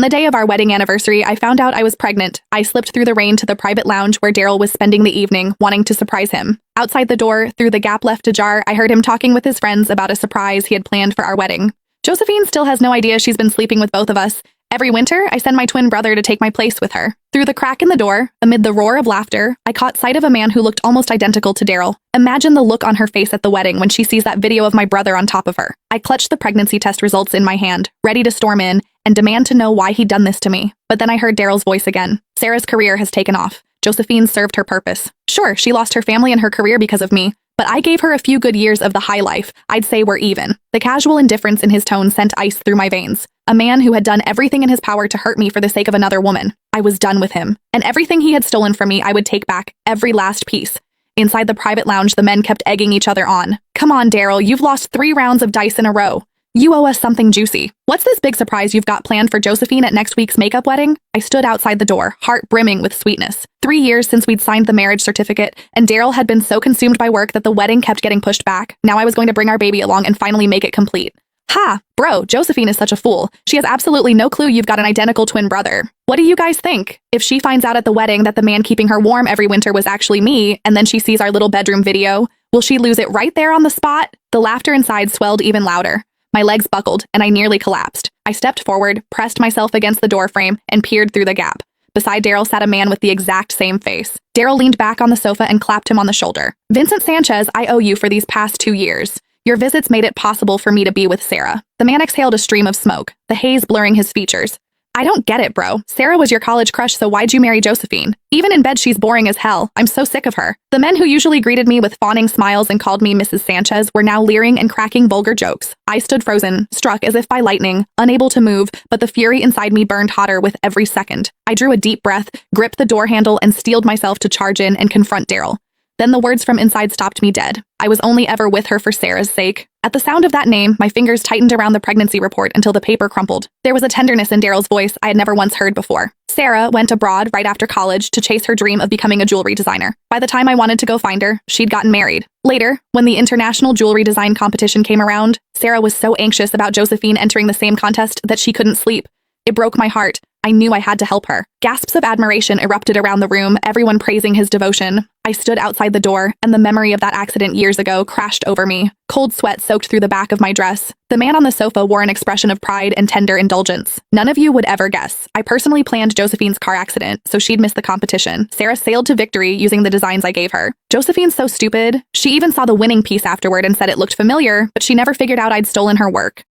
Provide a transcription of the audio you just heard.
On the day of our wedding anniversary, I found out I was pregnant. I slipped through the rain to the private lounge where Daryl was spending the evening, wanting to surprise him. Outside the door, through the gap left ajar, I heard him talking with his friends about a surprise he had planned for our wedding. Josephine still has no idea she's been sleeping with both of us. Every winter, I send my twin brother to take my place with her. Through the crack in the door, amid the roar of laughter, I caught sight of a man who looked almost identical to Daryl. Imagine the look on her face at the wedding when she sees that video of my brother on top of her. I clutched the pregnancy test results in my hand, ready to storm in and demand to know why he'd done this to me. But then I heard Daryl's voice again. Sarah's career has taken off. Josephine served her purpose. Sure, she lost her family and her career because of me, but I gave her a few good years of the high life. I'd say we're even. The casual indifference in his tone sent ice through my veins. A man who had done everything in his power to hurt me for the sake of another woman. I was done with him. And everything he had stolen from me, I would take back, every last piece. Inside the private lounge, the men kept egging each other on. Come on, Daryl, you've lost 3 rounds of dice in a row. You owe us something juicy. What's this big surprise you've got planned for Josephine at next week's makeup wedding? I stood outside the door, heart brimming with sweetness. 3 years since we'd signed the marriage certificate, and Daryl had been so consumed by work that the wedding kept getting pushed back. Now I was going to bring our baby along and finally make it complete. Ha! Bro, Josephine is such a fool. She has absolutely no clue you've got an identical twin brother. What do you guys think? If she finds out at the wedding that the man keeping her warm every winter was actually me, and then she sees our little bedroom video, will she lose it right there on the spot? The laughter inside swelled even louder. My legs buckled, and I nearly collapsed. I stepped forward, pressed myself against the doorframe, and peered through the gap. Beside Daryl sat a man with the exact same face. Daryl leaned back on the sofa and clapped him on the shoulder. Vincent Sanchez, I owe you for these past 2 years. Your visits made it possible for me to be with Sarah. The man exhaled a stream of smoke, the haze blurring his features. I don't get it, bro. Sarah was your college crush, so why'd you marry Josephine? Even in bed, she's boring as hell. I'm so sick of her. The men who usually greeted me with fawning smiles and called me Mrs. Sanchez were now leering and cracking vulgar jokes. I stood frozen, struck as if by lightning, unable to move, but the fury inside me burned hotter with every second. I drew a deep breath, gripped the door handle, and steeled myself to charge in and confront Daryl. Then the words from inside stopped me dead. I was only ever with her for Sarah's sake. At the sound of that name, my fingers tightened around the pregnancy report until the paper crumpled. There was a tenderness in Daryl's voice I had never once heard before. Sarah went abroad right after college to chase her dream of becoming a jewelry designer. By the time I wanted to go find her, she'd gotten married. Later, when the international jewelry design competition came around, Sarah was so anxious about Josephine entering the same contest that she couldn't sleep. It broke my heart. I knew I had to help her. Gasps of admiration erupted around the room, everyone praising his devotion. I stood outside the door, and the memory of that accident years ago crashed over me. Cold sweat soaked through the back of my dress. The man on the sofa wore an expression of pride and tender indulgence. None of you would ever guess. I personally planned Josephine's car accident, so she'd miss the competition. Sarah sailed to victory using the designs I gave her. Josephine's so stupid. She even saw the winning piece afterward and said it looked familiar, but she never figured out I'd stolen her work.